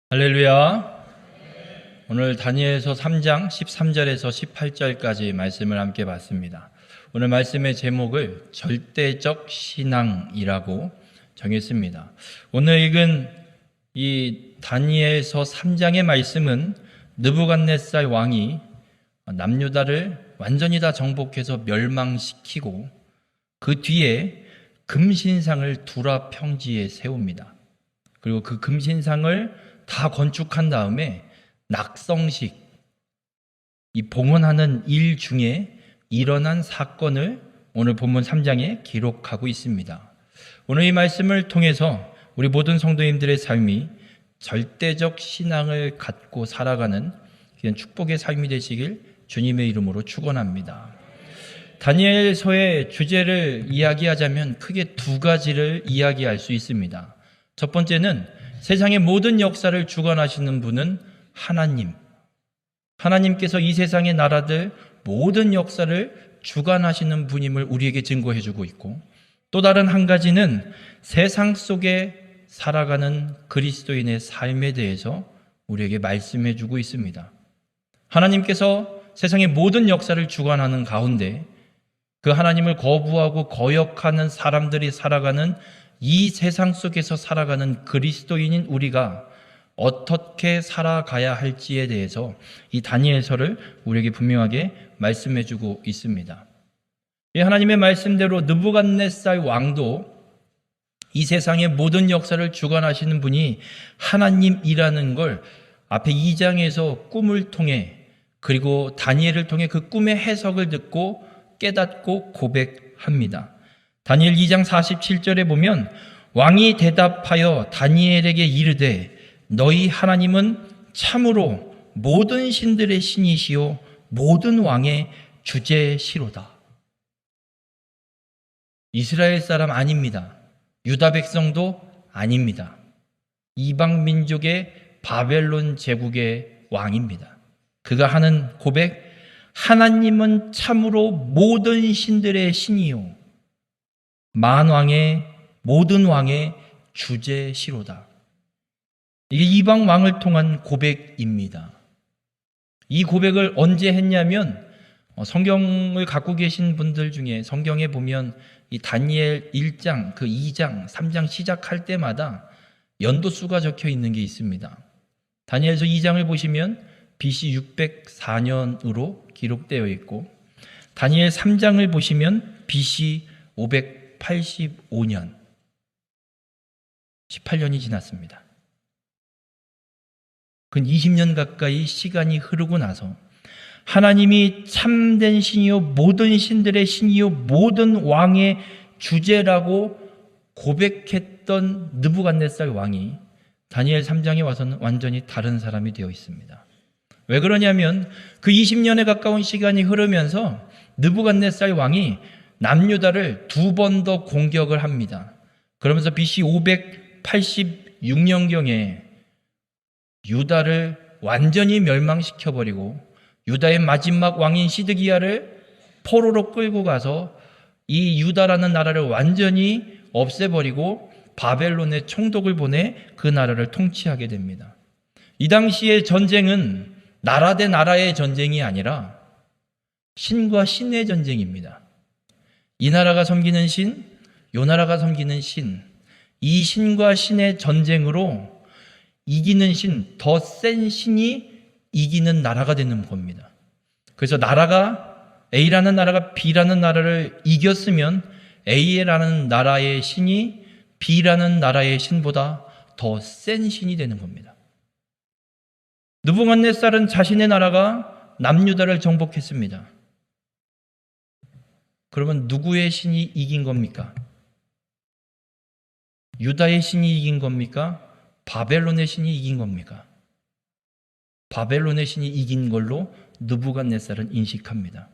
할렐루야. 오늘 다니엘서 3장 13절에서 18절까지 말씀을 함께 봤습니다. 오늘 말씀의 제목을 절대적 신앙이라고 정했습니다. 오늘 읽은 이 다니엘서 3장의 말씀은 느부갓네살 왕이 남유다를 완전히 다 정복해서 멸망시키고 그 뒤에 금신상을 두라 평지에 세웁니다. 그리고 그 금신상을 다 건축한 다음에 낙성식, 이 봉헌하는 일 중에 일어난 사건을 오늘 본문 3장에 기록하고 있습니다. 오늘 이 말씀을 통해서 우리 모든 성도님들의 삶이 절대적 신앙을 갖고 살아가는 그런 축복의 삶이 되시길 주님의 이름으로 축원합니다. 다니엘서의 주제를 이야기하자면 크게 두 가지를 이야기할 수 있습니다. 첫 번째는 세상의 모든 역사를 주관하시는 분은 하나님께서 이 세상의 나라들 모든 역사를 주관하시는 분임을 우리에게 증거해 주고 있고, 또 다른 한 가지는 세상 속에 살아가는 그리스도인의 삶에 대해서 우리에게 말씀해 주고 있습니다. 하나님께서 세상의 모든 역사를 주관하는 가운데 그 하나님을 거부하고 거역하는 사람들이 살아가는 이 세상 속에서 살아가는 그리스도인인 우리가 어떻게 살아가야 할지에 대해서 이 다니엘서를 우리에게 분명하게 말씀해 주고 있습니다. 이 하나님의 말씀대로 느부갓네살 왕도 이 세상의 모든 역사를 주관하시는 분이 하나님이라는 걸 앞에 2장에서 꿈을 통해, 그리고 다니엘을 통해 그 꿈의 해석을 듣고 깨닫고 고백합니다. 다니엘 2장 47절에 보면 왕이 대답하여 다니엘에게 이르되 너희 하나님은 참으로 모든 신들의 신이시요 모든 왕의 주제시로다. 이스라엘 사람 아닙니다. 유다 백성도 아닙니다. 이방 민족의 바벨론 제국의 왕입니다. 그가 하는 고백, 하나님은 참으로 모든 신들의 신이요 만왕의 모든 왕의 주제시로다. 이게 이방 왕을 통한 고백입니다. 이 고백을 언제 했냐면 성경을 갖고 계신 분들 중에 성경에 보면 이 다니엘 1장, 그 2장, 3장 시작할 때마다 연도수가 적혀 있는 게 있습니다. 다니엘서 2장을 보시면 BC 604년으로 기록되어 있고, 다니엘 3장을 보시면 BC 585년, 18년이 지났습니다. 그 20년 가까이 시간이 흐르고 나서 하나님이 참된 신이요 모든 신들의 신이요 모든 왕의 주제라고 고백했던 느부갓네살 왕이 다니엘 3장에 와서는 완전히 다른 사람이 되어 있습니다. 왜 그러냐면 그 20년에 가까운 시간이 흐르면서 느부갓네살 왕이 남유다를 2번 더 공격을 합니다. 그러면서 BC 586년경에 유다를 완전히 멸망시켜버리고 유다의 마지막 왕인 시드기야를 포로로 끌고 가서 이 유다라는 나라를 완전히 없애버리고 바벨론에 총독을 보내 그 나라를 통치하게 됩니다. 이 당시의 전쟁은 나라 대 나라의 전쟁이 아니라 신과 신의 전쟁입니다. 이 나라가 섬기는 신, 이 나라가 섬기는 신, 이 신과 신의 전쟁으로 이기는 신, 더 센 신이 이기는 나라가 되는 겁니다. 그래서 A라는 나라가 B라는 나라를 이겼으면 A라는 나라의 신이 B라는 나라의 신보다 더 센 신이 되는 겁니다. 느부갓네살은 자신의 나라가 남유다를 정복했습니다. 그러면 누구의 신이 이긴 겁니까? 유다의 신이 이긴 겁니까? 바벨론의 신이 이긴 겁니까? 바벨론의 신이 이긴 걸로 느부갓네살은 인식합니다.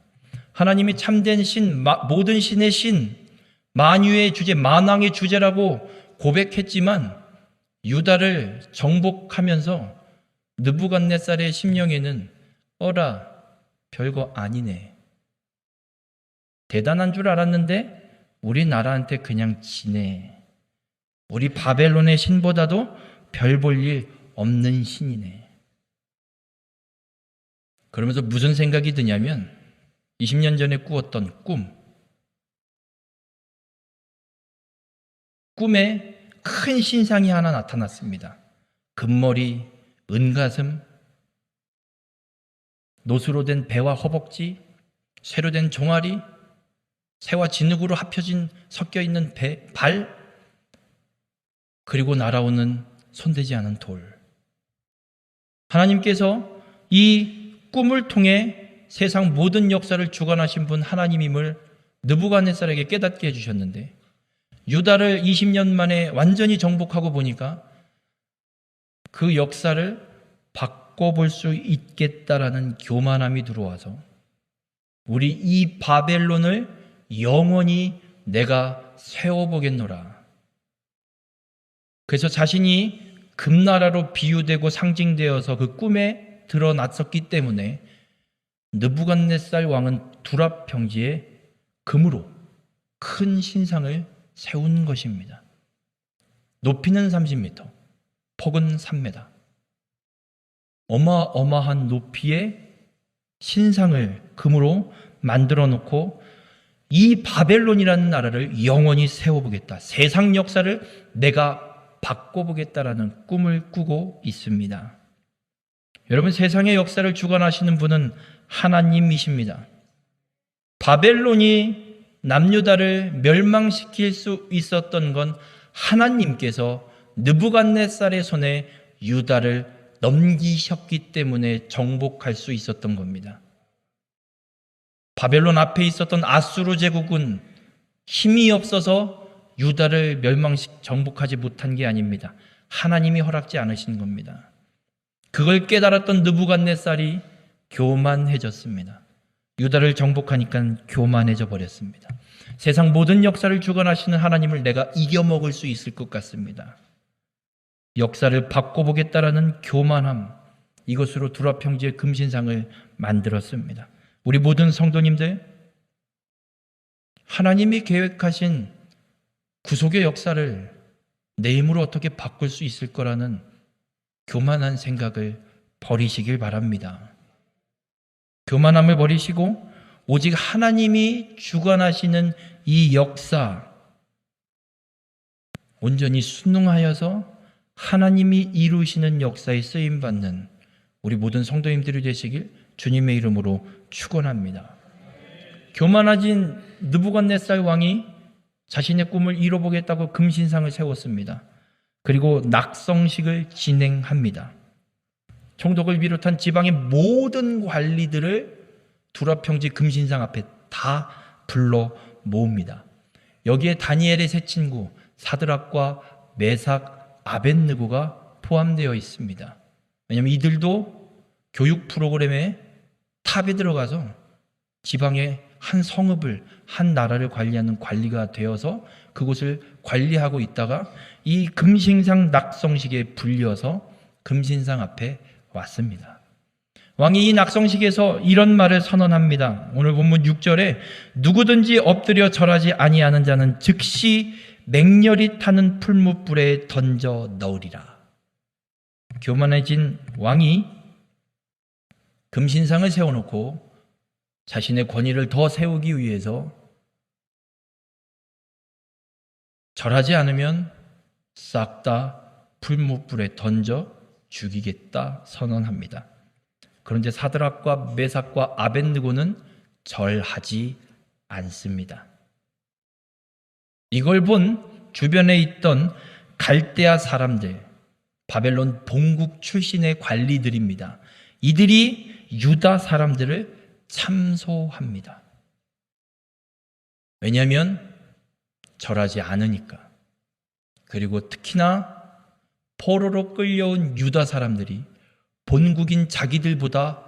하나님이 참된 신, 모든 신의 신, 만유의 주제, 만왕의 주제라고 고백했지만 유다를 정복하면서 느부갓네살의 심령에는 어라, 별거 아니네. 대단한 줄 알았는데 우리 나라한테 그냥 지네. 우리 바벨론의 신보다도 별 볼 일 없는 신이네. 그러면서 무슨 생각이 드냐면 20년 전에 꾸었던 꿈에 큰 신상이 하나 나타났습니다. 금머리, 은가슴, 노수로 된 배와 허벅지, 쇠로 된 종아리, 새와 진흙으로 합혀진 섞여 있는 발, 그리고 날아오는 손대지 않은 돌. 하나님께서 이 꿈을 통해 세상 모든 역사를 주관하신 분 하나님임을 느부갓네살에게 깨닫게 해주셨는데, 유다를 20년 만에 완전히 정복하고 보니까 그 역사를 바꿔볼 수 있겠다라는 교만함이 들어와서 우리 이 바벨론을 영원히 내가 세워보겠노라. 그래서 자신이 금나라로 비유되고 상징되어서 그 꿈에 드러났었기 때문에 느부갓네살 왕은 두랍 평지에 금으로 큰 신상을 세운 것입니다. 높이는 30m, 폭은 3m. 어마어마한 높이의 신상을 금으로 만들어 놓고 이 바벨론이라는 나라를 영원히 세워보겠다. 세상 역사를 내가 바꿔보겠다라는 꿈을 꾸고 있습니다. 여러분, 세상의 역사를 주관하시는 분은 하나님이십니다. 바벨론이 남유다를 멸망시킬 수 있었던 건 하나님께서 느부갓네살의 손에 유다를 넘기셨기 때문에 정복할 수 있었던 겁니다. 바벨론 앞에 있었던 아수르 제국은 힘이 없어서 유다를 정복하지 못한 게 아닙니다. 하나님이 허락지 않으신 겁니다. 그걸 깨달았던 느부갓네살이 교만해졌습니다. 유다를 정복하니까 교만해져 버렸습니다. 세상 모든 역사를 주관하시는 하나님을 내가 이겨먹을 수 있을 것 같습니다. 역사를 바꿔보겠다라는 교만함, 이것으로 두랍 평지의 금신상을 만들었습니다. 우리 모든 성도님들, 하나님이 계획하신 구속의 역사를 내 힘으로 어떻게 바꿀 수 있을 거라는 교만한 생각을 버리시길 바랍니다. 교만함을 버리시고 오직 하나님이 주관하시는 이 역사, 온전히 순응하여서 하나님이 이루시는 역사에 쓰임받는 우리 모든 성도님들이 되시길 주님의 이름으로 축원합니다. 교만해진 느부갓네살 왕이 자신의 꿈을 이뤄보겠다고 금신상을 세웠습니다. 그리고 낙성식을 진행합니다. 총독을 비롯한 지방의 모든 관리들을 두랍 평지 금신상 앞에 다 불러 모읍니다. 여기에 다니엘의 세 친구 사드락과 메삭, 아벳느고가 포함되어 있습니다. 왜냐하면 이들도 교육 프로그램에 탑에 들어가서 지방의 한 성읍을, 한 나라를 관리하는 관리가 되어서 그곳을 관리하고 있다가 이 금신상 낙성식에 불려서 금신상 앞에 왔습니다. 왕이 이 낙성식에서 이런 말을 선언합니다. 오늘 본문 6절에 누구든지 엎드려 절하지 아니하는 자는 즉시 맹렬히 타는 풀무불에 던져 넣으리라. 교만해진 왕이 금신상을 세워놓고 자신의 권위를 더 세우기 위해서 절하지 않으면 싹 다 풀무불에 던져 죽이겠다 선언합니다. 그런데 사드락과 메삭과 아벳느고는 절하지 않습니다. 이걸 본 주변에 있던 갈대아 사람들, 바벨론 본국 출신의 관리들입니다. 이들이 유다 사람들을 참소합니다. 왜냐하면 절하지 않으니까. 그리고 특히나 포로로 끌려온 유다 사람들이 본국인 자기들보다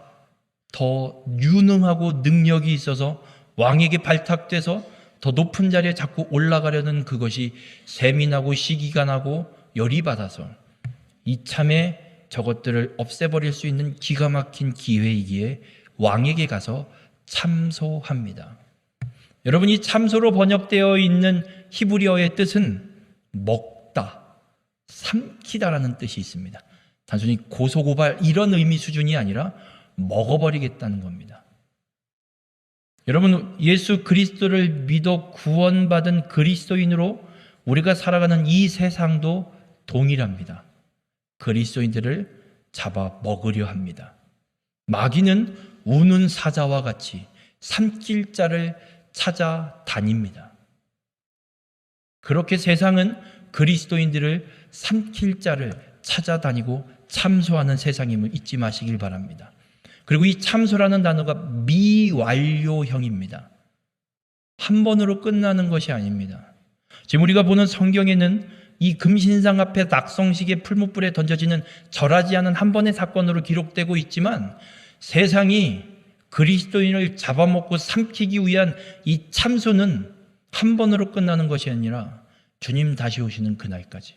더 유능하고 능력이 있어서 왕에게 발탁돼서 더 높은 자리에 자꾸 올라가려는 그것이 셈이 나고 시기가 나고 열이 받아서 이참에 저것들을 없애버릴 수 있는 기가 막힌 기회이기에 왕에게 가서 참소합니다. 여러분, 이 참소로 번역되어 있는 히브리어의 뜻은 먹다, 삼키다라는 뜻이 있습니다. 단순히 고소고발 이런 의미 수준이 아니라 먹어버리겠다는 겁니다. 여러분, 예수 그리스도를 믿어 구원받은 그리스도인으로 우리가 살아가는 이 세상도 동일합니다. 그리스도인들을 잡아 먹으려 합니다. 마귀는 우는 사자와 같이 삼킬 자를 찾아다닙니다. 그렇게 세상은 그리스도인들을 삼킬 자를 찾아다니고 참소하는 세상임을 잊지 마시길 바랍니다. 그리고 이 참소라는 단어가 미완료형입니다. 한 번으로 끝나는 것이 아닙니다. 지금 우리가 보는 성경에는 이 금신상 앞에 낙성식의 풀무불에 던져지는 절하지 않은 한 번의 사건으로 기록되고 있지만 세상이 그리스도인을 잡아먹고 삼키기 위한 이 참소는 한 번으로 끝나는 것이 아니라 주님 다시 오시는 그날까지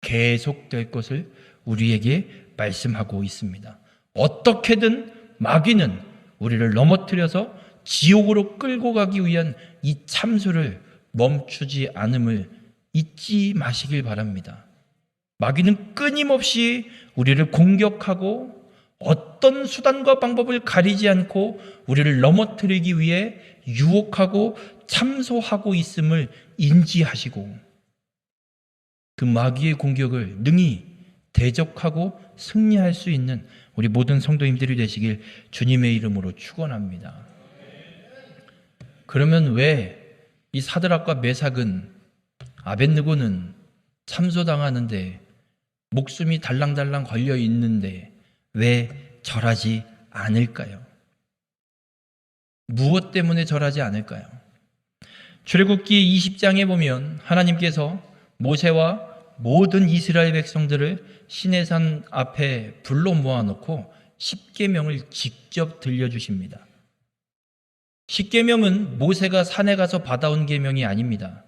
계속될 것을 우리에게 말씀하고 있습니다. 어떻게든 마귀는 우리를 넘어뜨려서 지옥으로 끌고 가기 위한 이 참소를 멈추지 않음을 잊지 마시길 바랍니다. 마귀는 끊임없이 우리를 공격하고 어떤 수단과 방법을 가리지 않고 우리를 넘어뜨리기 위해 유혹하고 참소하고 있음을 인지하시고 그 마귀의 공격을 능히 대적하고 승리할 수 있는 우리 모든 성도님들이 되시길 주님의 이름으로 축원합니다. 그러면 왜 이 사드락과 메삭은 아벳느고는 참소당하는데 목숨이 달랑달랑 걸려 있는데 왜 절하지 않을까요? 무엇 때문에 절하지 않을까요? 출애굽기 20장에 보면 하나님께서 모세와 모든 이스라엘 백성들을 시내산 앞에 불러 모아놓고 십계명을 직접 들려주십니다. 십계명은 모세가 산에 가서 받아온 계명이 아닙니다.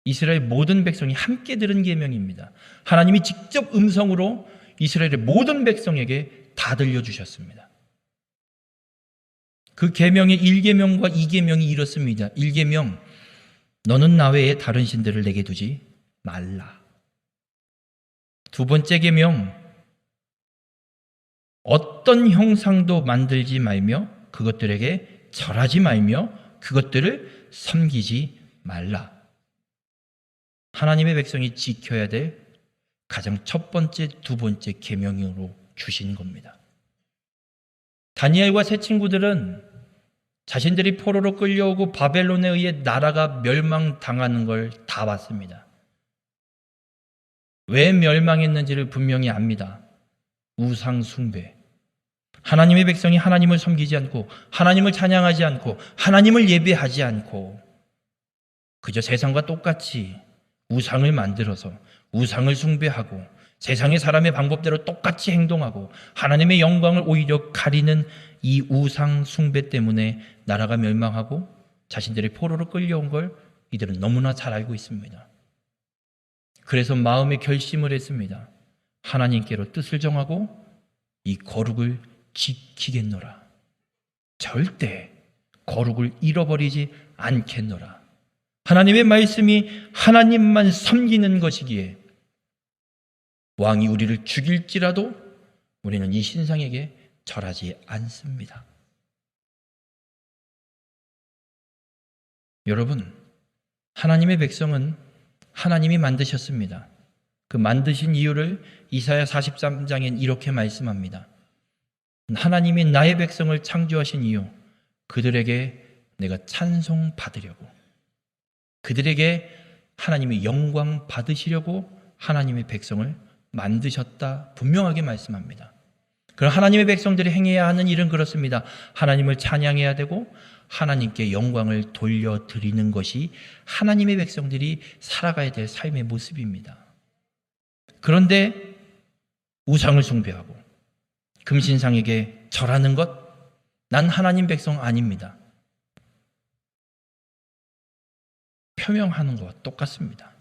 이스라엘 모든 백성이 함께 들은 계명입니다. 하나님이 직접 음성으로 이스라엘의 모든 백성에게 다 들려주셨습니다. 그 계명의 1계명과 2계명이 이렇습니다. 1계명, 너는 나 외에 다른 신들을 내게 두지 말라. 두 번째 계명, 어떤 형상도 만들지 말며 그것들에게 절하지 말며 그것들을 섬기지 말라. 하나님의 백성이 지켜야 될 가장 첫 번째, 두 번째 계명으로 주신 겁니다. 다니엘과 세 친구들은 자신들이 포로로 끌려오고 바벨론에 의해 나라가 멸망당하는 걸 다 봤습니다. 왜 멸망했는지를 분명히 압니다. 우상 숭배. 하나님의 백성이 하나님을 섬기지 않고 하나님을 찬양하지 않고 하나님을 예배하지 않고 그저 세상과 똑같이 우상을 만들어서 우상을 숭배하고 세상의 사람의 방법대로 똑같이 행동하고 하나님의 영광을 오히려 가리는 이 우상 숭배 때문에 나라가 멸망하고 자신들이 포로로 끌려온 걸 이들은 너무나 잘 알고 있습니다. 그래서 마음에 결심을 했습니다. 하나님께로 뜻을 정하고 이 거룩을 지키겠노라. 절대 거룩을 잃어버리지 않겠노라. 하나님의 말씀이 하나님만 섬기는 것이기에 왕이 우리를 죽일지라도 우리는 이 신상에게 절하지 않습니다. 여러분, 하나님의 백성은 하나님이 만드셨습니다. 그 만드신 이유를 이사야 43장엔 이렇게 말씀합니다. 하나님이 나의 백성을 창조하신 이유, 그들에게 내가 찬송 받으려고, 그들에게 하나님의 영광 받으시려고 하나님의 백성을 만드셨다 분명하게 말씀합니다. 그럼 하나님의 백성들이 행해야 하는 일은 그렇습니다. 하나님을 찬양해야 되고 하나님께 영광을 돌려드리는 것이 하나님의 백성들이 살아가야 될 삶의 모습입니다. 그런데 우상을 숭배하고 금신상에게 절하는 것, 난 하나님 백성 아닙니다. 표명하는 것과 똑같습니다.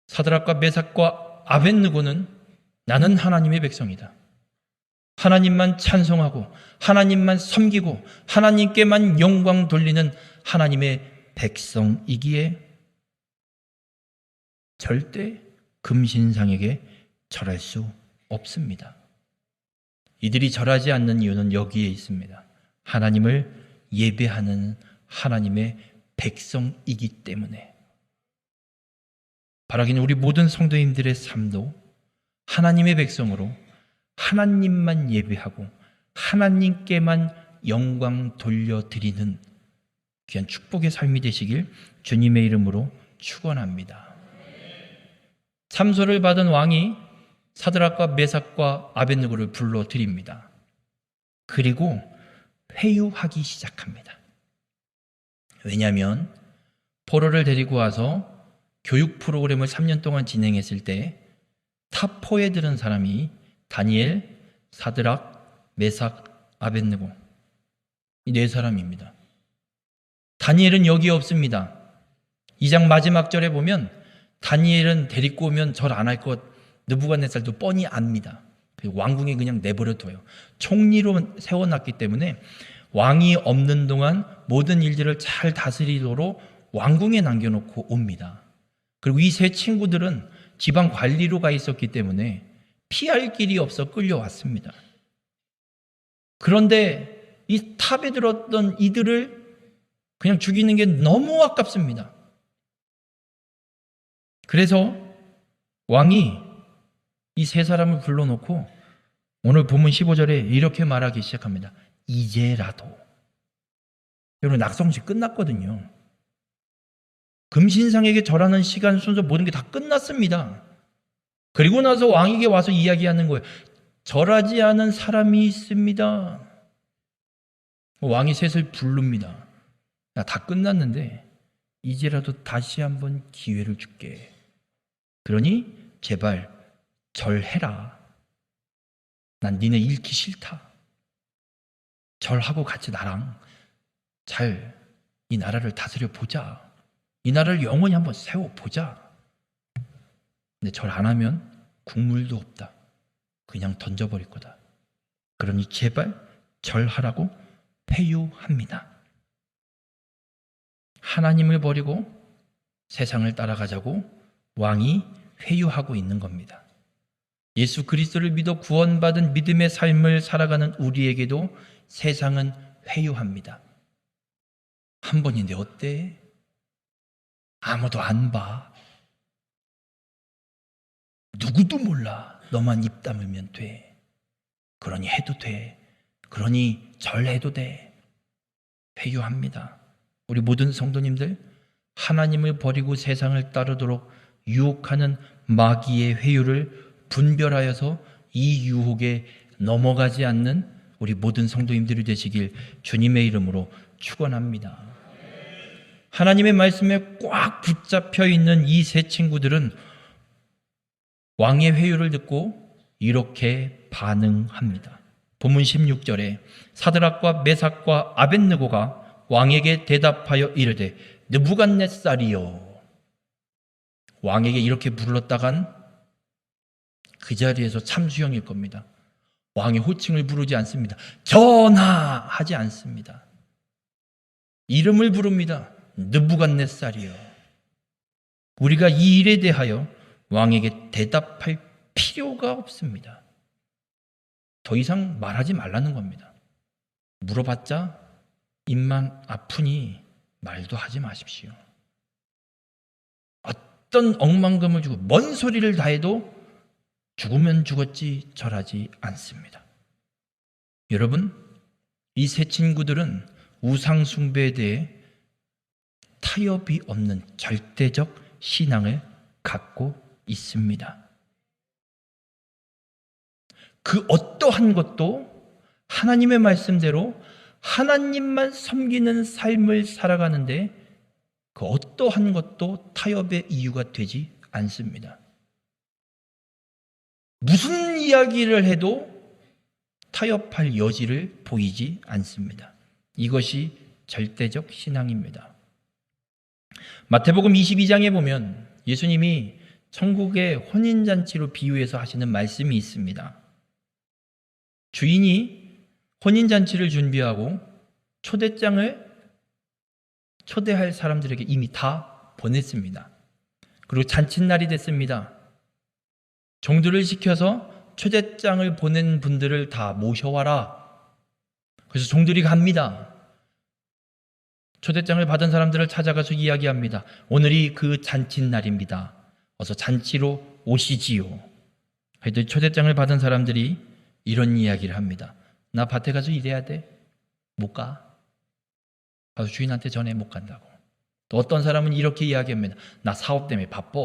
사드락과 메삭과 아벳느고는 나는 하나님의 백성이다. 하나님만 찬송하고 하나님만 섬기고 하나님께만 영광 돌리는 하나님의 백성이기에 절대 금신상에게 절할 수 없습니다. 이들이 절하지 않는 이유는 여기에 있습니다. 하나님을 예배하는 하나님의 백성이기 때문에. 바라기는 우리 모든 성도님들의 삶도 하나님의 백성으로 하나님만 예배하고 하나님께만 영광 돌려드리는 귀한 축복의 삶이 되시길 주님의 이름으로 축원합니다. 참소를 받은 왕이 사드락과 메삭과 아벳느고를 불러드립니다. 그리고 회유하기 시작합니다. 왜냐하면 포로를 데리고 와서 교육 프로그램을 3년 동안 진행했을 때 타포에 들은 사람이 다니엘, 사드락, 메삭, 아벳느고 이 네 사람입니다. 다니엘은 여기에 없습니다. 2장 마지막 절에 보면 다니엘은 데리고 오면 절 안 할 것 느부갓네살도 뻔히 압니다. 왕궁에 그냥 내버려둬요. 총리로 세워놨기 때문에 왕이 없는 동안 모든 일들을 잘 다스리도록 왕궁에 남겨놓고 옵니다. 그리고 이 세 친구들은 지방 관리로 가 있었기 때문에 피할 길이 없어 끌려왔습니다. 그런데 이 탑에 들었던 이들을 그냥 죽이는 게 너무 아깝습니다. 그래서 왕이 이 세 사람을 불러놓고 오늘 본문 15절에 이렇게 말하기 시작합니다. 이제라도. 여러분, 낙성식 끝났거든요. 금신상에게 절하는 시간 순서 모든 게 다 끝났습니다. 그리고 나서 왕에게 와서 이야기하는 거예요. 절하지 않은 사람이 있습니다. 왕이 셋을 부릅니다. 야, 다 끝났는데 이제라도 다시 한번 기회를 줄게. 그러니 제발 절해라. 난 니네 잃기 싫다. 절하고 같이 나랑 잘 이 나라를 다스려 보자. 이 나라를 영원히 한번 세워보자. 근데 절 안 하면 국물도 없다. 그냥 던져버릴 거다. 그러니 제발 절하라고 회유합니다. 하나님을 버리고 세상을 따라가자고 왕이 회유하고 있는 겁니다. 예수 그리스도를 믿어 구원받은 믿음의 삶을 살아가는 우리에게도 세상은 회유합니다. 한 번인데 어때? 아무도 안 봐. 누구도 몰라. 너만 입 다물면 돼. 그러니 해도 돼. 그러니 절해도 돼. 회유합니다. 우리 모든 성도님들, 하나님을 버리고 세상을 따르도록 유혹하는 마귀의 회유를 분별하여서 이 유혹에 넘어가지 않는 우리 모든 성도님들이 되시길 주님의 이름으로 축원합니다. 하나님의 말씀에 꽉 붙잡혀 있는 이 세 친구들은 왕의 회유를 듣고 이렇게 반응합니다. 본문 16절에 사드락과 메삭과 아벳느고가 왕에게 대답하여 이르되 느부갓네살이여. 왕에게 이렇게 불렀다간 그 자리에서 참수형일 겁니다. 왕의 호칭을 부르지 않습니다. 전하 하지 않습니다. 이름을 부릅니다. 느부갓네살이여. 우리가 이 일에 대하여 왕에게 대답할 필요가 없습니다. 더 이상 말하지 말라는 겁니다. 물어봤자 입만 아프니 말도 하지 마십시오. 어떤 억만금을 주고 뭔 소리를 다 해도 죽으면 죽었지 절하지 않습니다. 여러분, 이 세 친구들은 우상 숭배에 대해 타협이 없는 절대적 신앙을 갖고 있습니다. 그 어떠한 것도 하나님의 말씀대로 하나님만 섬기는 삶을 살아가는데 그 어떠한 것도 타협의 이유가 되지 않습니다. 무슨 이야기를 해도 타협할 여지를 보이지 않습니다. 이것이 절대적 신앙입니다. 마태복음 22장에 보면 예수님이 천국의 혼인잔치로 비유해서 하시는 말씀이 있습니다. 주인이 혼인잔치를 준비하고 초대장을 초대할 사람들에게 이미 다 보냈습니다. 그리고 잔칫날이 됐습니다. 종들을 시켜서 초대장을 보낸 분들을 다 모셔와라. 그래서 종들이 갑니다. 초대장을 받은 사람들을 찾아가서 이야기합니다. 오늘이 그 잔칫날입니다. 어서 잔치로 오시지요. 그랬더니 초대장을 받은 사람들이 이런 이야기를 합니다. 나 밭에 가서 일해야 돼. 못 가. 가서 주인한테 전해 못 간다고. 또 어떤 사람은 이렇게 이야기합니다. 나 사업 때문에 바빠.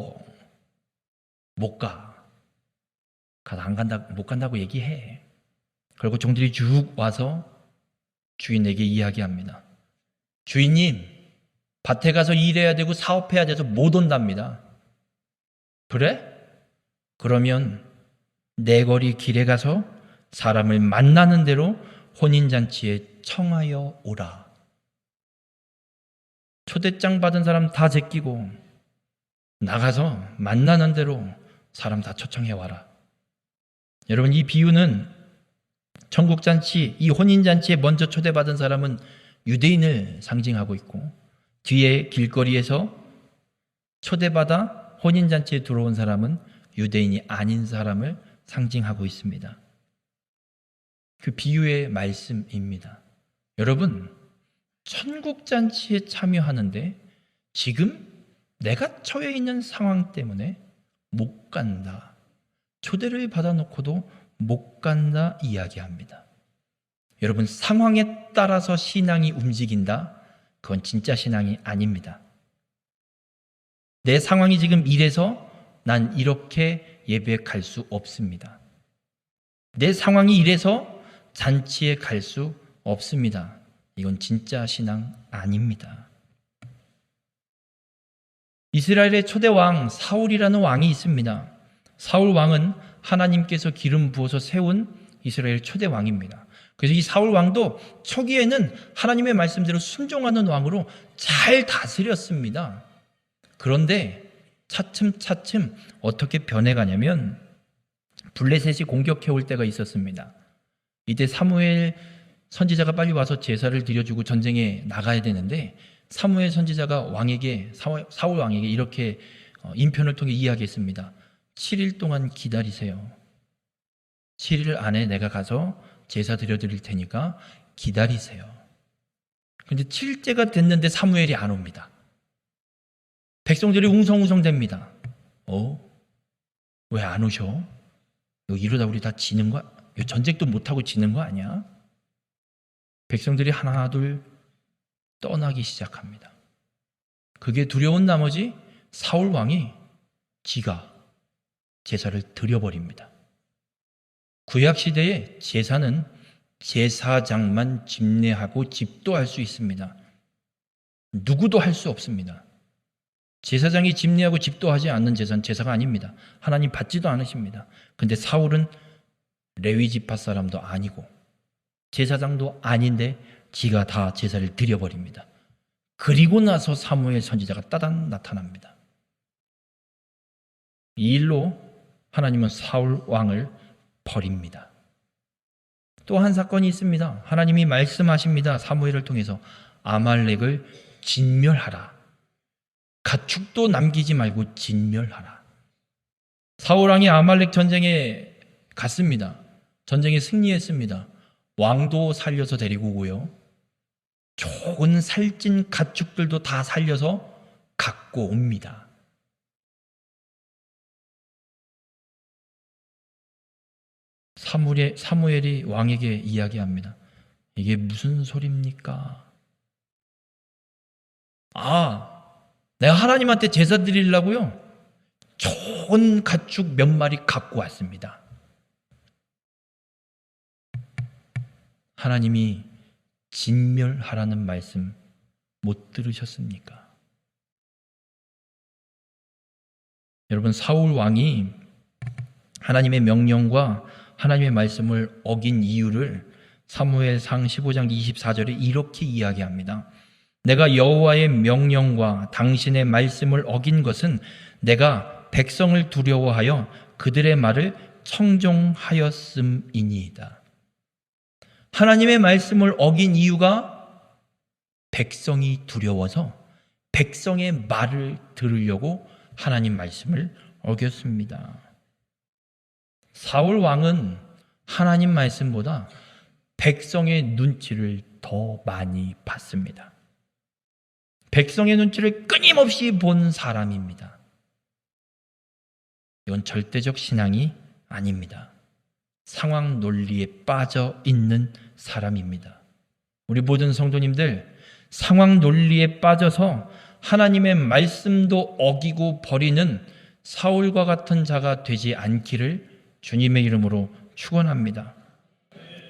못 가. 가서 안 간다, 못 간다고 얘기해. 그리고 종들이 쭉 와서 주인에게 이야기합니다. 주인님, 밭에 가서 일해야 되고 사업해야 돼서 못 온답니다. 그래? 그러면 내 거리 길에 가서 사람을 만나는 대로 혼인잔치에 청하여 오라. 초대장 받은 사람 다 제끼고 나가서 만나는 대로 사람 다 초청해 와라. 여러분, 이 비유는 천국잔치, 이 혼인잔치에 먼저 초대받은 사람은 유대인을 상징하고 있고, 뒤에 길거리에서 초대받아 혼인잔치에 들어온 사람은 유대인이 아닌 사람을 상징하고 있습니다. 그 비유의 말씀입니다. 여러분, 천국잔치에 참여하는데 지금 내가 처해 있는 상황 때문에 못 간다. 초대를 받아놓고도 못 간다 이야기합니다. 여러분, 상황에 따라서 신앙이 움직인다? 그건 진짜 신앙이 아닙니다. 내 상황이 지금 이래서 난 이렇게 예배에 갈 수 없습니다. 내 상황이 이래서 잔치에 갈 수 없습니다. 이건 진짜 신앙 아닙니다. 이스라엘의 초대왕 사울이라는 왕이 있습니다. 사울 왕은 하나님께서 기름 부어서 세운 이스라엘 초대왕입니다. 그래서 이 사울 왕도 초기에는 하나님의 말씀대로 순종하는 왕으로 잘 다스렸습니다. 그런데 차츰차츰 어떻게 변해가냐면 블레셋이 공격해 올 때가 있었습니다. 이때 사무엘 선지자가 빨리 와서 제사를 드려주고 전쟁에 나가야 되는데 사무엘 선지자가 사울 왕에게 이렇게 인편을 통해 이야기했습니다. 7일 동안 기다리세요. 7일 안에 내가 가서 제사 드려드릴 테니까 기다리세요. 그런데 7일째가 됐는데 사무엘이 안 옵니다. 백성들이 웅성웅성됩니다. 왜 안 오셔? 이러다 우리 다 지는 거야? 전쟁도 못하고 지는 거 아니야? 백성들이 하나둘 떠나기 시작합니다. 그게 두려운 나머지 사울 왕이 지가 제사를 드려버립니다. 구약시대에 제사는 제사장만 집례하고 집도할 수 있습니다. 누구도 할 수 없습니다. 제사장이 집례하고 집도하지 않는 제사는 제사가 아닙니다. 하나님 받지도 않으십니다. 근데 사울은 레위 지파 사람도 아니고 제사장도 아닌데 지가 다 제사를 드려버립니다. 그리고 나서 사무엘 선지자가 따단 나타납니다. 이 일로 하나님은 사울 왕을 버립니다. 또 한 사건이 있습니다. 하나님이 말씀하십니다. 사무엘을 통해서 아말렉을 진멸하라. 가축도 남기지 말고 진멸하라. 사울 왕이 아말렉 전쟁에 갔습니다. 전쟁에 승리했습니다. 왕도 살려서 데리고 오고요. 좋은 살찐 가축들도 다 살려서 갖고 옵니다. 사무엘이 왕에게 이야기합니다. 이게 무슨 소리입니까? 내가 하나님한테 제사 드리려고요. 좋은 가축 몇 마리 갖고 왔습니다. 하나님이 진멸하라는 말씀 못 들으셨습니까? 여러분, 사울 왕이 하나님의 명령과 하나님의 말씀을 어긴 이유를 사무엘상 15장 24절에 이렇게 이야기합니다. 내가 여호와의 명령과 당신의 말씀을 어긴 것은 내가 백성을 두려워하여 그들의 말을 청종하였음이니이다. 하나님의 말씀을 어긴 이유가 백성이 두려워서 백성의 말을 들으려고 하나님 말씀을 어겼습니다. 사울 왕은 하나님 말씀보다 백성의 눈치를 더 많이 봤습니다. 백성의 눈치를 끊임없이 본 사람입니다. 이건 절대적 신앙이 아닙니다. 상황 논리에 빠져 있는 사람입니다. 우리 모든 성도님들, 상황 논리에 빠져서 하나님의 말씀도 어기고 버리는 사울과 같은 자가 되지 않기를 주님의 이름으로 축원합니다.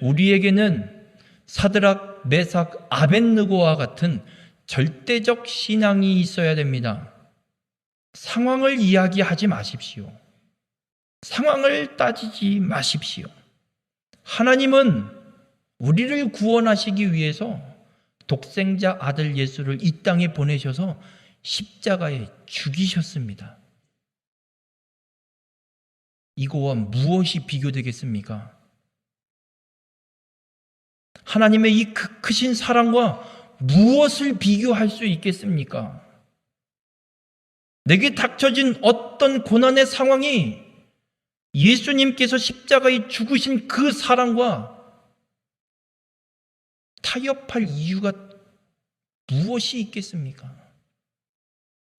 우리에게는 사드락, 메삭, 아벳느고와 같은 절대적 신앙이 있어야 됩니다. 상황을 이야기하지 마십시오. 상황을 따지지 마십시오. 하나님은 우리를 구원하시기 위해서 독생자 아들 예수를 이 땅에 보내셔서 십자가에 죽이셨습니다. 이거와 무엇이 비교되겠습니까? 하나님의 이 크신 사랑과 무엇을 비교할 수 있겠습니까? 내게 닥쳐진 어떤 고난의 상황이 예수님께서 십자가에 죽으신 그 사랑과 타협할 이유가 무엇이 있겠습니까?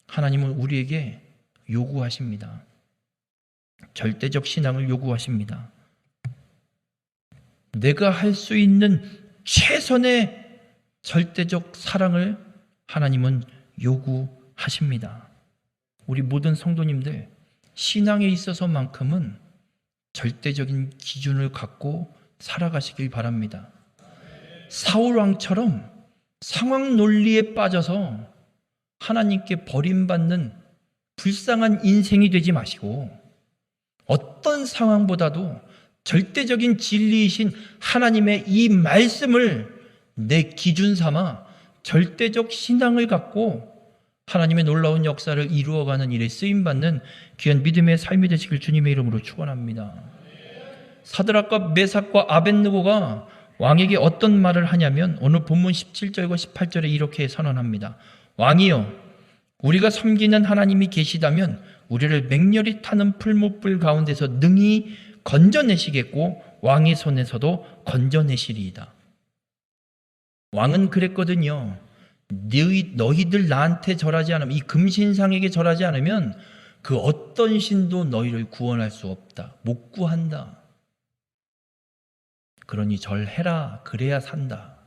하나님은 우리에게 요구하십니다. 절대적 신앙을 요구하십니다. 내가 할 수 있는 최선의 절대적 사랑을 하나님은 요구하십니다. 우리 모든 성도님들, 신앙에 있어서만큼은 절대적인 기준을 갖고 살아가시길 바랍니다. 사울 왕처럼 상황 논리에 빠져서 하나님께 버림받는 불쌍한 인생이 되지 마시고 어떤 상황보다도 절대적인 진리이신 하나님의 이 말씀을 내 기준 삼아 절대적 신앙을 갖고 하나님의 놀라운 역사를 이루어가는 일에 쓰임받는 귀한 믿음의 삶이 되시길 주님의 이름으로 축원합니다. 사드락과 메삭과 아벳느고가 왕에게 어떤 말을 하냐면 오늘 본문 17절과 18절에 이렇게 선언합니다. 왕이여, 우리가 섬기는 하나님이 계시다면 우리를 맹렬히 타는 풀무불 가운데서 능히 건져내시겠고 왕의 손에서도 건져내시리이다. 왕은 그랬거든요. 너희들 나한테 절하지 않으면, 이 금신상에게 절하지 않으면 그 어떤 신도 너희를 구원할 수 없다. 못 구한다. 그러니 절해라. 그래야 산다.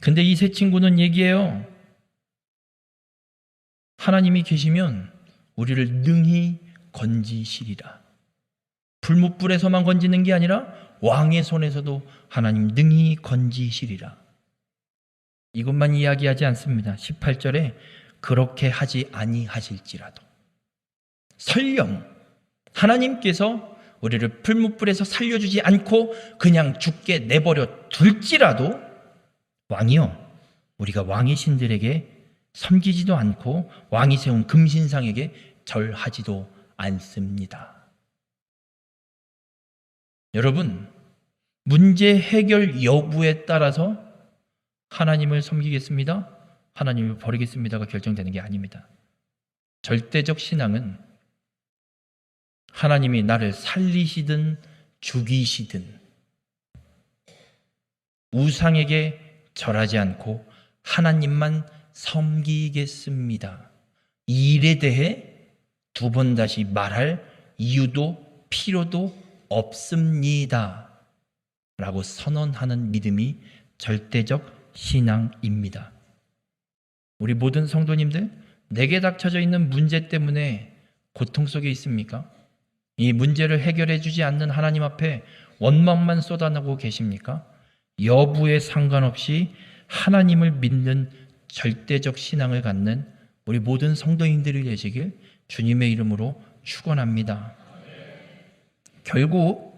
근데 이 세 친구는 얘기해요. 하나님이 계시면 우리를 능히 건지시리라. 불못불에서만 건지는 게 아니라 왕의 손에서도 하나님 능히 건지시리라. 이것만 이야기하지 않습니다. 18절에 그렇게 하지 아니하실지라도, 설령 하나님께서 우리를 풀무불에서 살려주지 않고 그냥 죽게 내버려 둘지라도 왕이요, 우리가 왕의 신들에게 섬기지도 않고 왕이 세운 금신상에게 절하지도 않습니다. 여러분, 문제 해결 여부에 따라서 하나님을 섬기겠습니다, 하나님을 버리겠습니다가 결정되는 게 아닙니다. 절대적 신앙은 하나님이 나를 살리시든 죽이시든 우상에게 절하지 않고 하나님만 섬기겠습니다. 이 일에 대해 두 번 다시 말할 이유도 필요도 없습니다. 라고 선언하는 믿음이 절대적 신앙입니다. 우리 모든 성도님들, 내게 닥쳐져 있는 문제 때문에 고통 속에 있습니까? 이 문제를 해결해 주지 않는 하나님 앞에 원망만 쏟아내고 계십니까? 여부에 상관없이 하나님을 믿는 절대적 신앙을 갖는 우리 모든 성도님들이 되시길 주님의 이름으로 축원합니다. 결국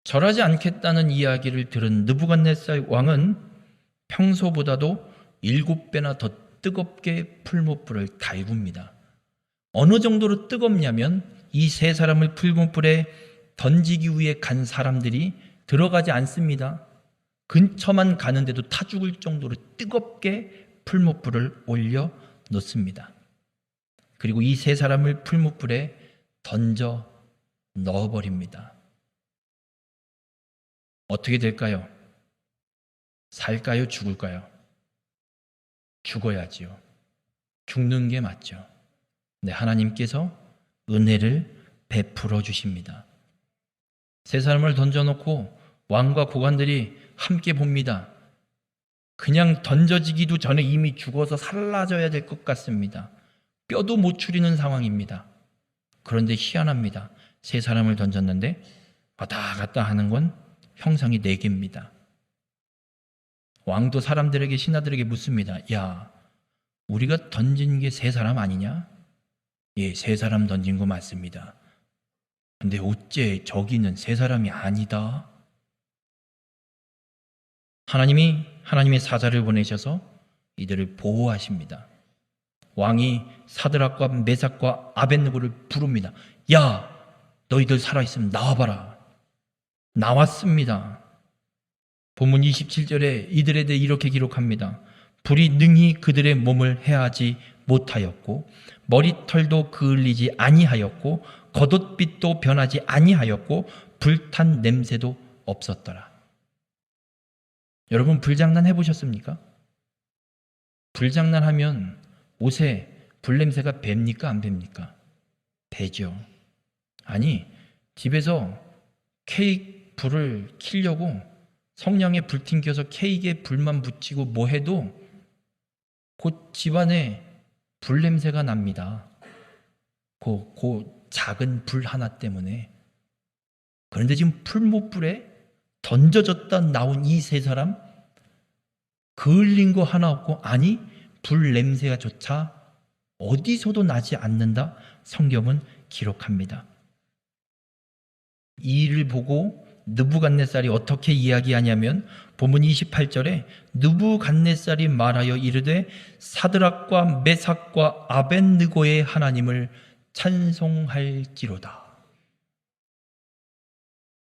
절하지 않겠다는 이야기를 들은 느부갓네살 왕은 평소보다도 7배나 더 뜨겁게 풀무불을 달굽니다. 어느 정도로 뜨겁냐면 이 세 사람을 풀무불에 던지기 위해 간 사람들이 들어가지 않습니다. 근처만 가는데도 타 죽을 정도로 뜨겁게 풀무불을 올려 놓습니다. 그리고 이 세 사람을 풀무불에 던져 넣어버립니다. 어떻게 될까요? 살까요? 죽을까요? 죽어야지요. 죽는 게 맞죠. 네, 하나님께서 은혜를 베풀어 주십니다. 세 사람을 던져놓고 왕과 고관들이 함께 봅니다. 그냥 던져지기도 전에 이미 죽어서 사라져야 될 것 같습니다. 뼈도 못 추리는 상황입니다. 그런데 희한합니다. 세 사람을 던졌는데 왔다 갔다 하는 건 형상이 4개입니다. 왕도 사람들에게, 신하들에게 묻습니다. 야, 우리가 던진 게 3사람 아니냐? 예, 3사람 던진 거 맞습니다. 근데 어째 저기는 3사람이 아니다? 하나님이 하나님의 사자를 보내셔서 이들을 보호하십니다. 왕이 사드락과 메삭과 아벳느고를 부릅니다. 야, 너희들 살아있으면 나와봐라. 나왔습니다. 본문 27절에 이들에 대해 이렇게 기록합니다. 불이 능히 그들의 몸을 해하지 못하였고 머리털도 그을리지 아니하였고 겉옷빛도 변하지 아니하였고 불탄 냄새도 없었더라. 여러분, 불장난 해보셨습니까? 불장난하면 옷에 불냄새가 붑니까 안 붑니까? 배죠. 아니, 집에서 케이크 불을 켜려고 성냥에 불 튕겨서 케이크에 불만 붙이고 뭐 해도 그 집안에 불냄새가 납니다. 그 작은 불 하나 때문에. 그런데 지금 풀못불에 던져졌다 나온 이 3사람, 그을린 거 하나 없고, 아니 불 냄새가 조차 어디서도 나지 않는다. 성경은 기록합니다. 이 일을 보고 느부갓네살이 어떻게 이야기하냐면 본문 28절에 느부갓네살이 말하여 이르되 사드락과 메삭과 아벳느고의 하나님을 찬송할지로다.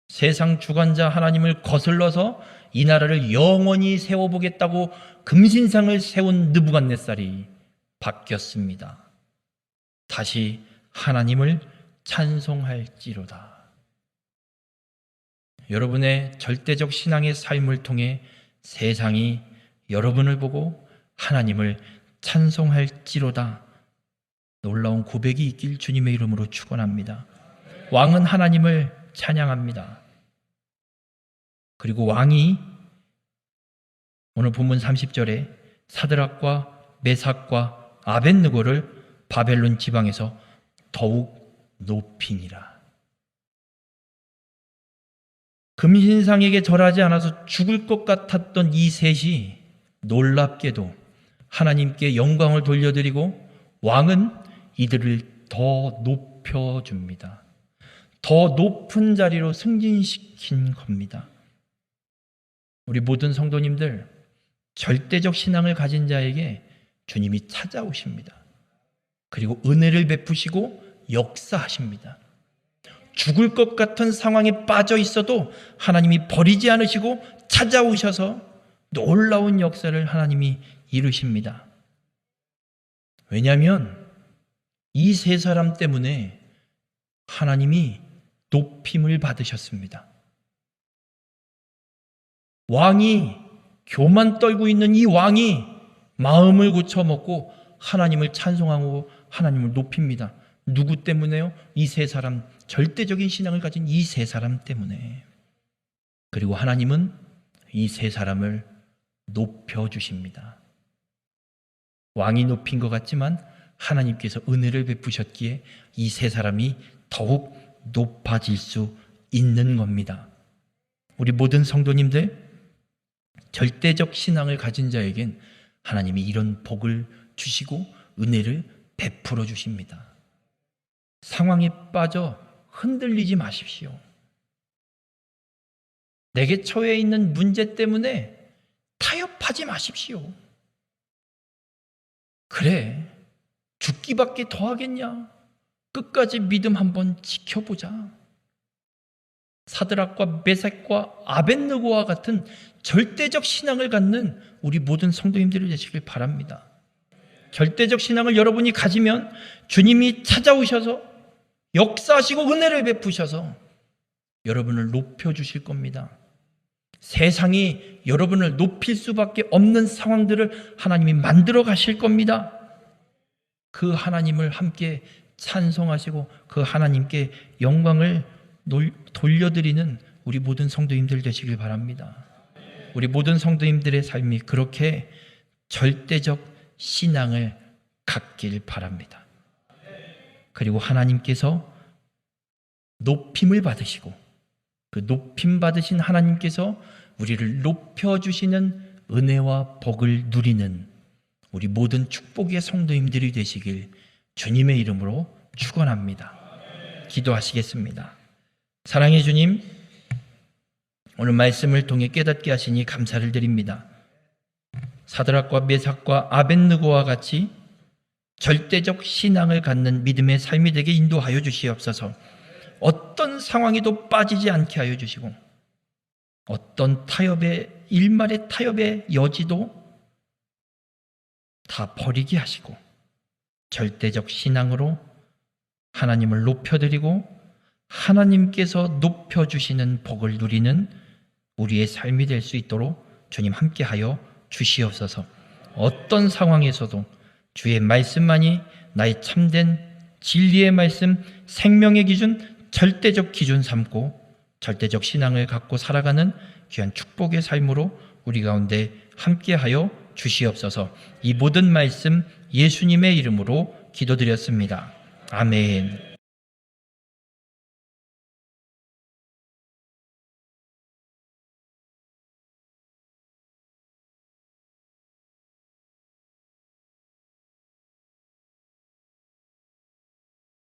세상 주관자 하나님을 거슬러서 이 나라를 영원히 세워보겠다고 금신상을 세운 느부갓네살이 바뀌었습니다. 다시 하나님을 찬송할지로다. 여러분의 절대적 신앙의 삶을 통해 세상이 여러분을 보고 하나님을 찬송할지로다. 놀라운 고백이 있길 주님의 이름으로 축원합니다. 왕은 하나님을 찬양합니다. 그리고 왕이 오늘 본문 30절에 사드락과 메삭과 아벳느고를 바벨론 지방에서 더욱 높이니라. 금신상에게 절하지 않아서 죽을 것 같았던 이 셋이 놀랍게도 하나님께 영광을 돌려드리고 왕은 이들을 더 높여줍니다. 더 높은 자리로 승진시킨 겁니다. 우리 모든 성도님들, 절대적 신앙을 가진 자에게 주님이 찾아오십니다. 그리고 은혜를 베푸시고 역사하십니다. 죽을 것 같은 상황에 빠져 있어도 하나님이 버리지 않으시고 찾아오셔서 놀라운 역사를 하나님이 이루십니다. 왜냐하면 이 3사람 때문에 하나님이 높임을 받으셨습니다. 왕이 교만 떨고 있는 이 왕이 마음을 고쳐먹고 하나님을 찬송하고 하나님을 높입니다. 누구 때문에요? 이 3사람, 절대적인 신앙을 가진 이 3사람 때문에. 그리고 하나님은 이 3사람을 높여주십니다. 왕이 높인 것 같지만 하나님께서 은혜를 베푸셨기에 이 3사람이 더욱 높아질 수 있는 겁니다. 우리 모든 성도님들, 절대적 신앙을 가진 자에겐 하나님이 이런 복을 주시고 은혜를 베풀어 주십니다. 상황에 빠져 흔들리지 마십시오. 내게 처해 있는 문제 때문에 타협하지 마십시오. 그래, 죽기밖에 더 하겠냐? 끝까지 믿음 한번 지켜보자. 사드락과 메삭과 아벳느고와 같은 절대적 신앙을 갖는 우리 모든 성도님들이 되시길 바랍니다. 절대적 신앙을 여러분이 가지면 주님이 찾아오셔서 역사하시고 은혜를 베푸셔서 여러분을 높여주실 겁니다. 세상이 여러분을 높일 수밖에 없는 상황들을 하나님이 만들어 가실 겁니다. 그 하나님을 함께 찬송하시고 그 하나님께 영광을 돌려드리는 우리 모든 성도님들 되시길 바랍니다. 우리 모든 성도님들의 삶이 그렇게 절대적 신앙을 갖길 바랍니다. 그리고 하나님께서 높임을 받으시고 그 높임 받으신 하나님께서 우리를 높여주시는 은혜와 복을 누리는 우리 모든 축복의 성도님들이 되시길 주님의 이름으로 축원합니다. 기도하시겠습니다. 사랑의 주님, 오늘 말씀을 통해 깨닫게 하시니 감사를 드립니다. 사드락과 메삭과 아벳느고와 같이 절대적 신앙을 갖는 믿음의 삶이 되게 인도하여 주시옵소서. 어떤 상황에도 빠지지 않게 하여 주시고 어떤 타협의 일말의 타협의 여지도 다 버리게 하시고 절대적 신앙으로 하나님을 높여드리고 하나님께서 높여주시는 복을 누리는 우리의 삶이 될 수 있도록 주님 함께하여 주시옵소서. 어떤 상황에서도 주의 말씀만이 나의 참된 진리의 말씀, 생명의 기준, 절대적 기준 삼고 절대적 신앙을 갖고 살아가는 귀한 축복의 삶으로 우리 가운데 함께하여 주시옵소서. 이 모든 말씀 예수님의 이름으로 기도드렸습니다. 아멘.